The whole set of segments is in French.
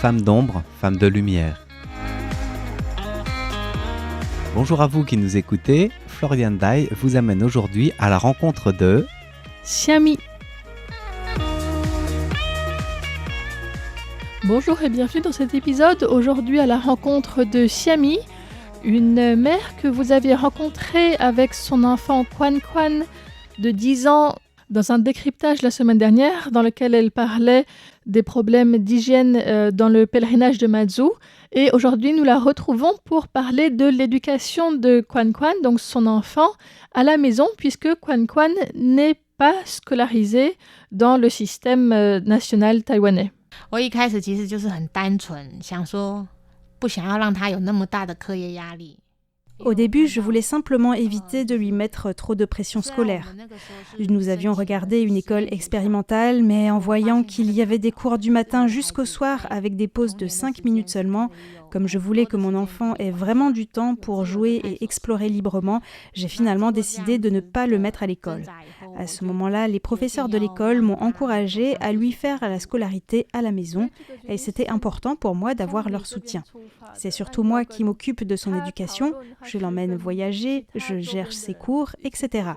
femme d'ombre, femme de lumière. Bonjour à vous qui nous écoutez, Florian Dai vous amène aujourd'hui à la rencontre de Xiami. Bonjour et bienvenue dans cet épisode. Aujourd'hui à la rencontre de Xiami, une mère que vous avez rencontrée avec son enfant Quan Quan de 10 ans dans un décryptage la semaine dernière dans lequel elle parlait des problèmes d'hygiène dans le pèlerinage de Mazu. Et aujourd'hui, nous la retrouvons pour parler de l'éducation de Quan Quan, donc son enfant, à la maison, puisque Quan Quan n'est pas scolarisé dans le système national taïwanais. 我一开始其实就是很单纯，想说不想要让他有那么大的课业压力。 Au début, je voulais simplement éviter de lui mettre trop de pression scolaire. Nous avions regardé une école expérimentale, mais en voyant qu'il y avait des cours du matin jusqu'au soir avec des pauses de 5 minutes seulement, comme je voulais que mon enfant ait vraiment du temps pour jouer et explorer librement, j'ai finalement décidé de ne pas le mettre à l'école. À ce moment-là, les professeurs de l'école m'ont encouragée à lui faire la scolarité à la maison et c'était important pour moi d'avoir leur soutien. C'est surtout moi qui m'occupe de son éducation, je l'emmène voyager, je gère ses cours, etc.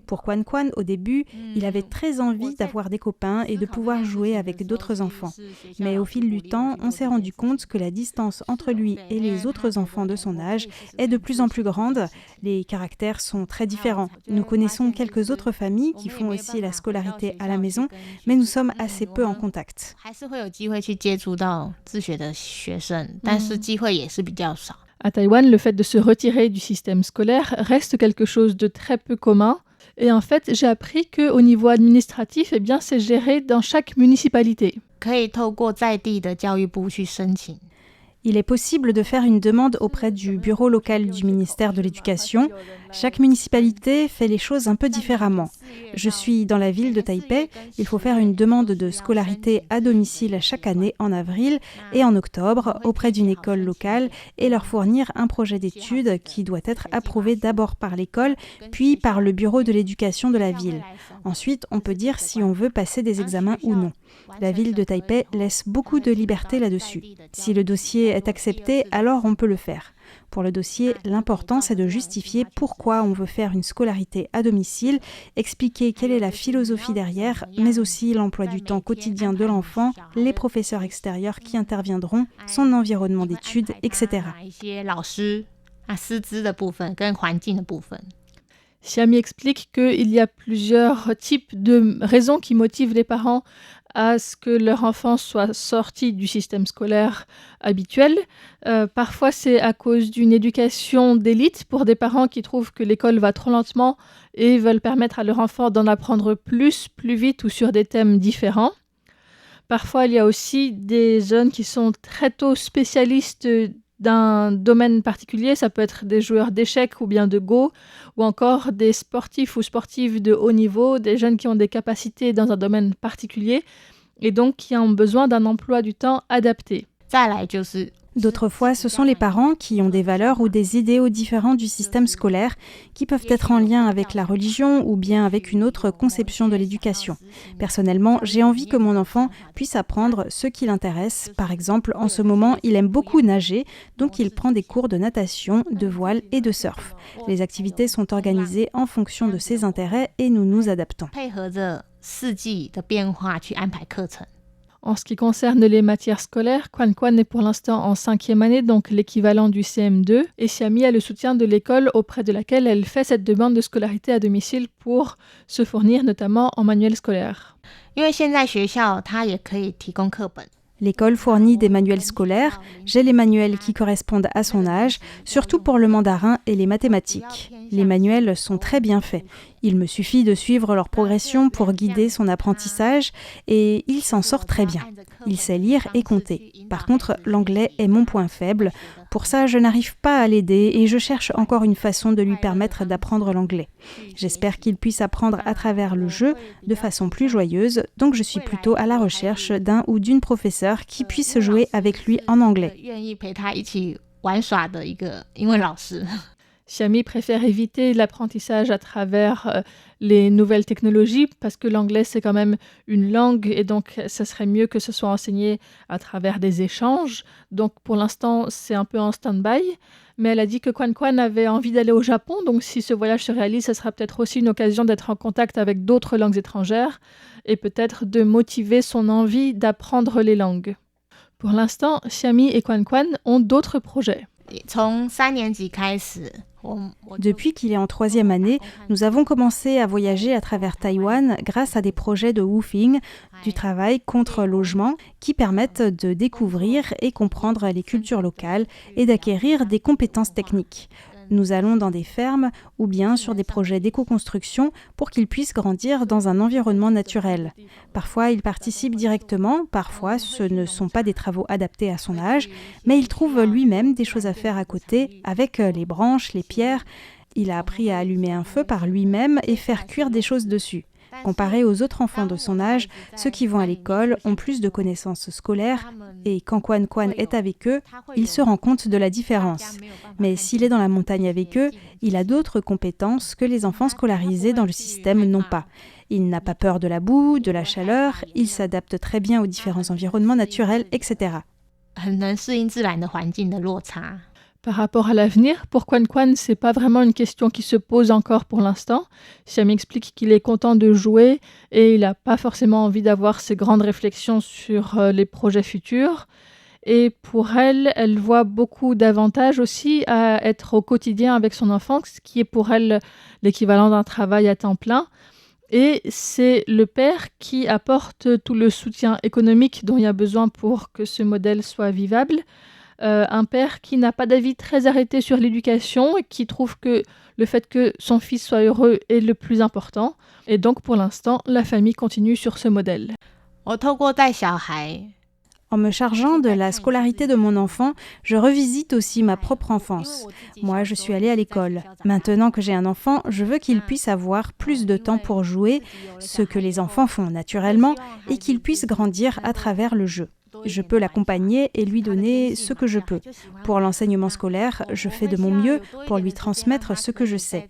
Pour Quan Quan, au début, il avait très envie d'avoir des copains et de pouvoir jouer avec d'autres enfants. Mais au fil du temps, on s'est rendu compte que la distance entre lui et les autres enfants de son âge est de plus en plus grande. Les caractères sont très différents. Nous connaissons quelques autres familles qui font aussi la scolarité à la maison, mais nous sommes assez peu en contact. À Taïwan, le fait de se retirer du système scolaire reste quelque chose de très peu commun. Et en fait, j'ai appris qu'au niveau administratif, c'est géré dans chaque municipalité. Il est possible de faire une demande auprès du bureau local du ministère de l'Éducation. Chaque municipalité fait les choses un peu différemment. Je suis dans la ville de Taipei. Il faut faire une demande de scolarité à domicile chaque année en avril et en octobre auprès d'une école locale et leur fournir un projet d'études qui doit être approuvé d'abord par l'école, puis par le bureau de l'éducation de la ville. Ensuite, on peut dire si on veut passer des examens ou non. La ville de Taipei laisse beaucoup de liberté là-dessus. Si le dossier est accepté, alors on peut le faire. Pour le dossier, l'important c'est de justifier pourquoi on veut faire une scolarité à domicile, expliquer quelle est la philosophie derrière, mais aussi l'emploi du temps quotidien de l'enfant, les professeurs extérieurs qui interviendront, son environnement d'études, etc. Xiami explique qu'il y a plusieurs types de raisons qui motivent les parents à ce que leur enfant soit sorti du système scolaire habituel. Parfois, c'est à cause d'une éducation d'élite pour des parents qui trouvent que l'école va trop lentement et veulent permettre à leur enfant d'en apprendre plus vite ou sur des thèmes différents. Parfois, il y a aussi des jeunes qui sont très tôt spécialistes d'un domaine particulier, ça peut être des joueurs d'échecs ou bien de Go, ou encore des sportifs ou sportives de haut niveau, des jeunes qui ont des capacités dans un domaine particulier et donc qui ont besoin d'un emploi du temps adapté. D'autres fois, ce sont les parents qui ont des valeurs ou des idéaux différents du système scolaire qui peuvent être en lien avec la religion ou bien avec une autre conception de l'éducation. Personnellement, j'ai envie que mon enfant puisse apprendre ce qui l'intéresse. Par exemple, en ce moment, il aime beaucoup nager, donc il prend des cours de natation, de voile et de surf. Les activités sont organisées en fonction de ses intérêts et nous nous adaptons. En ce qui concerne les matières scolaires, Quan Quan est pour l'instant en 5e année, donc l'équivalent du CM2, et Xiami a le soutien de l'école auprès de laquelle elle fait cette demande de scolarité à domicile pour se fournir notamment en manuel scolaire. L'école fournit des manuels scolaires. J'ai les manuels qui correspondent à son âge, surtout pour le mandarin et les mathématiques. Les manuels sont très bien faits. Il me suffit de suivre leur progression pour guider son apprentissage et il s'en sort très bien. Il sait lire et compter. Par contre, l'anglais est mon point faible. Pour ça, je n'arrive pas à l'aider et je cherche encore une façon de lui permettre d'apprendre l'anglais. J'espère qu'il puisse apprendre à travers le jeu de façon plus joyeuse, donc je suis plutôt à la recherche d'un ou d'une professeure qui puisse jouer avec lui en anglais. Xiami préfère éviter l'apprentissage à travers les nouvelles technologies parce que l'anglais, c'est quand même une langue et donc ça serait mieux que ce soit enseigné à travers des échanges. Donc pour l'instant, c'est un peu en stand-by. Mais elle a dit que Quan Quan avait envie d'aller au Japon, donc si ce voyage se réalise, ce sera peut-être aussi une occasion d'être en contact avec d'autres langues étrangères et peut-être de motiver son envie d'apprendre les langues. Pour l'instant, Xiami et Quan Quan ont d'autres projets. Depuis qu'il est en 3e année, nous avons commencé à voyager à travers Taïwan grâce à des projets de woofing, du travail contre logement, qui permettent de découvrir et comprendre les cultures locales et d'acquérir des compétences techniques. Nous allons dans des fermes ou bien sur des projets d'éco-construction pour qu'il puisse grandir dans un environnement naturel. Parfois, il participe directement, parfois ce ne sont pas des travaux adaptés à son âge, mais il trouve lui-même des choses à faire à côté avec les branches, les pierres. Il a appris à allumer un feu par lui-même et faire cuire des choses dessus. Comparé aux autres enfants de son âge, ceux qui vont à l'école ont plus de connaissances scolaires et quand Quan Quan est avec eux, il se rend compte de la différence. Mais s'il est dans la montagne avec eux, il a d'autres compétences que les enfants scolarisés dans le système n'ont pas. Il n'a pas peur de la boue, de la chaleur, il s'adapte très bien aux différents environnements naturels, etc. Par rapport à l'avenir, pour Quan Quan, c'est pas vraiment une question qui se pose encore pour l'instant. Xiami explique qu'il est content de jouer et il n'a pas forcément envie d'avoir ces grandes réflexions sur les projets futurs. Et pour elle, elle voit beaucoup d'avantages aussi à être au quotidien avec son enfant, ce qui est pour elle l'équivalent d'un travail à temps plein. Et c'est le père qui apporte tout le soutien économique dont il y a besoin pour que ce modèle soit vivable. Un père qui n'a pas d'avis très arrêté sur l'éducation et qui trouve que le fait que son fils soit heureux est le plus important. Et donc, pour l'instant, la famille continue sur ce modèle. En me chargeant de la scolarité de mon enfant, je revisite aussi ma propre enfance. Moi, je suis allée à l'école. Maintenant que j'ai un enfant, je veux qu'il puisse avoir plus de temps pour jouer, ce que les enfants font naturellement, et qu'il puisse grandir à travers le jeu. Je peux l'accompagner et lui donner ce que je peux. Pour l'enseignement scolaire, je fais de mon mieux pour lui transmettre ce que je sais.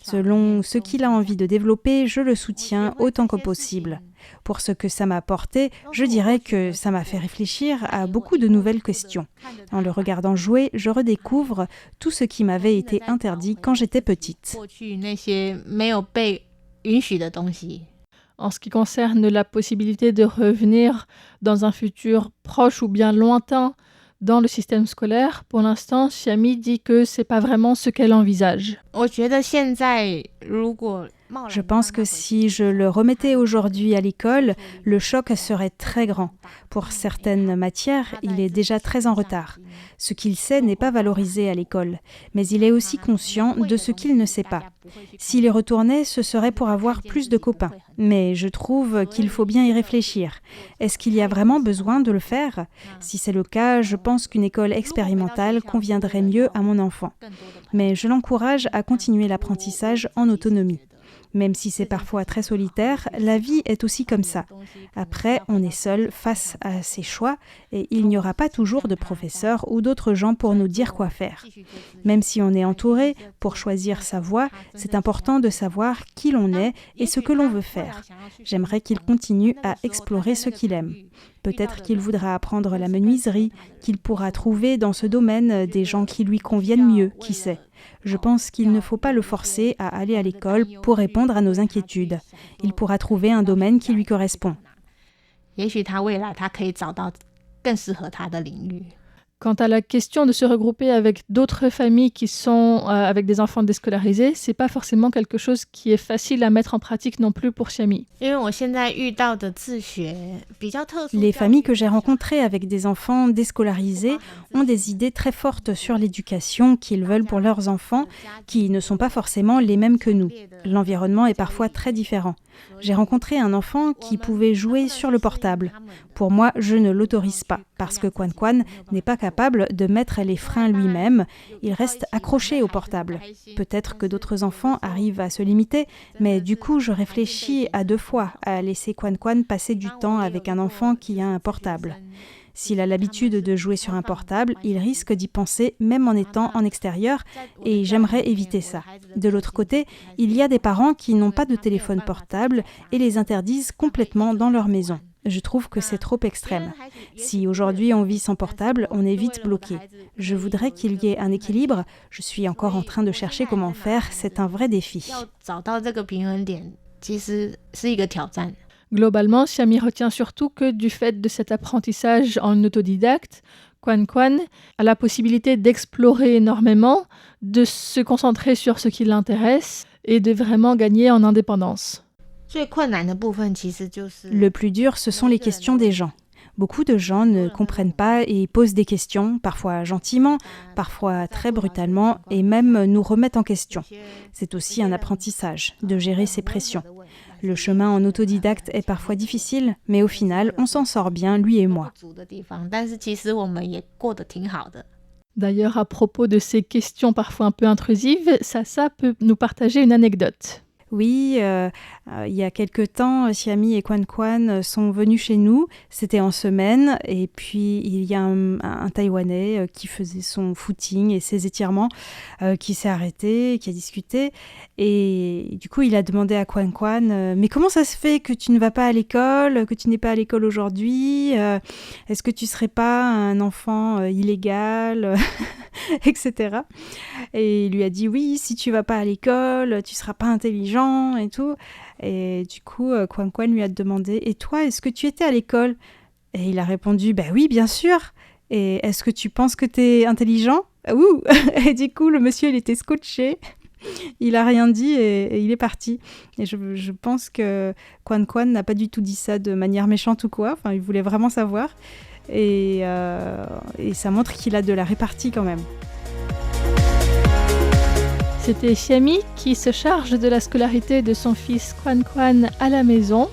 Selon ce qu'il a envie de développer, je le soutiens autant que possible. Pour ce que ça m'a apporté, je dirais que ça m'a fait réfléchir à beaucoup de nouvelles questions. En le regardant jouer, je redécouvre tout ce qui m'avait été interdit quand j'étais petite. En ce qui concerne la possibilité de revenir dans un futur proche ou bien lointain dans le système scolaire, pour l'instant, Xiami dit que c'est pas vraiment ce qu'elle envisage. Je pense que si je le remettais aujourd'hui à l'école, le choc serait très grand. Pour certaines matières, il est déjà très en retard. Ce qu'il sait n'est pas valorisé à l'école, mais il est aussi conscient de ce qu'il ne sait pas. S'il y retournait, ce serait pour avoir plus de copains. Mais je trouve qu'il faut bien y réfléchir. Est-ce qu'il y a vraiment besoin de le faire ? Si c'est le cas, je pense qu'une école expérimentale conviendrait mieux à mon enfant. Mais je l'encourage à continuer l'apprentissage en autonomie. Même si c'est parfois très solitaire, la vie est aussi comme ça. Après, on est seul face à ses choix et il n'y aura pas toujours de professeurs ou d'autres gens pour nous dire quoi faire. Même si on est entouré, pour choisir sa voie, c'est important de savoir qui l'on est et ce que l'on veut faire. J'aimerais qu'il continue à explorer ce qu'il aime. Peut-être qu'il voudra apprendre la menuiserie, qu'il pourra trouver dans ce domaine des gens qui lui conviennent mieux, qui sait. Je pense qu'il ne faut pas le forcer à aller à l'école pour répondre à nos inquiétudes. Il pourra trouver un domaine qui lui correspond. Quant à la question de se regrouper avec d'autres familles qui sont avec des enfants déscolarisés, c'est pas forcément quelque chose qui est facile à mettre en pratique non plus pour Xiami. Les familles que j'ai rencontrées avec des enfants déscolarisés ont des idées très fortes sur l'éducation qu'ils veulent pour leurs enfants, qui ne sont pas forcément les mêmes que nous. L'environnement est parfois très différent. J'ai rencontré un enfant qui pouvait jouer sur le portable. Pour moi, je ne l'autorise pas, parce que Quan Quan n'est pas capable de mettre les freins lui-même. Il reste accroché au portable. Peut-être que d'autres enfants arrivent à se limiter, mais du coup, je réfléchis à 2 fois à laisser Quan Quan passer du temps avec un enfant qui a un portable. S'il a l'habitude de jouer sur un portable, il risque d'y penser même en étant en extérieur et j'aimerais éviter ça. De l'autre côté, il y a des parents qui n'ont pas de téléphone portable et les interdisent complètement dans leur maison. Je trouve que c'est trop extrême. Si aujourd'hui on vit sans portable, on est vite bloqué. Je voudrais qu'il y ait un équilibre. Je suis encore en train de chercher comment faire. C'est un vrai défi. Globalement, Xiami retient surtout que du fait de cet apprentissage en autodidacte, Quan Quan a la possibilité d'explorer énormément, de se concentrer sur ce qui l'intéresse et de vraiment gagner en indépendance. Le plus dur, ce sont les questions des gens. Beaucoup de gens ne comprennent pas et posent des questions, parfois gentiment, parfois très brutalement, et même nous remettent en question. C'est aussi un apprentissage, de gérer ces pressions. Le chemin en autodidacte est parfois difficile, mais au final, on s'en sort bien, lui et moi. D'ailleurs, à propos de ces questions parfois un peu intrusives, Sasa peut nous partager une anecdote. Oui, il y a quelque temps, Xiami et Quan Quan sont venus chez nous, c'était en semaine, et puis il y a un Taïwanais qui faisait son footing et ses étirements, qui s'est arrêté, qui a discuté, et du coup il a demandé à Quan Quan « Mais comment ça se fait que tu ne vas pas à l'école, que tu n'es pas à l'école aujourd'hui est-ce que tu ne serais pas un enfant illégal ?» etc. Et il lui a dit « Oui, si tu ne vas pas à l'école, tu ne seras pas intelligent. » et tout. Et du coup, Quan Quan lui a demandé « Et toi, est-ce que tu étais à l'école ?» Et il a répondu « Bah oui, bien sûr. Et est-ce que tu penses que t'es intelligent ?» Ouh. Et du coup, le monsieur, il était scotché. Il a rien dit et il est parti. Et je pense que Quan Quan n'a pas du tout dit ça de manière méchante ou quoi. Enfin, il voulait vraiment savoir. Et ça montre qu'il a de la répartie quand même. C'était Xiami qui se charge de la scolarité de son fils Quan Quan à la maison,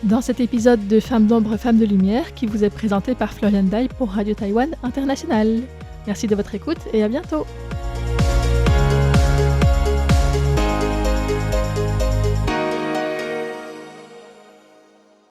dans cet épisode de Femmes d'ombre, Femmes de lumière qui vous est présenté par Florian Dai pour Radio Taïwan International. Merci de votre écoute et à bientôt.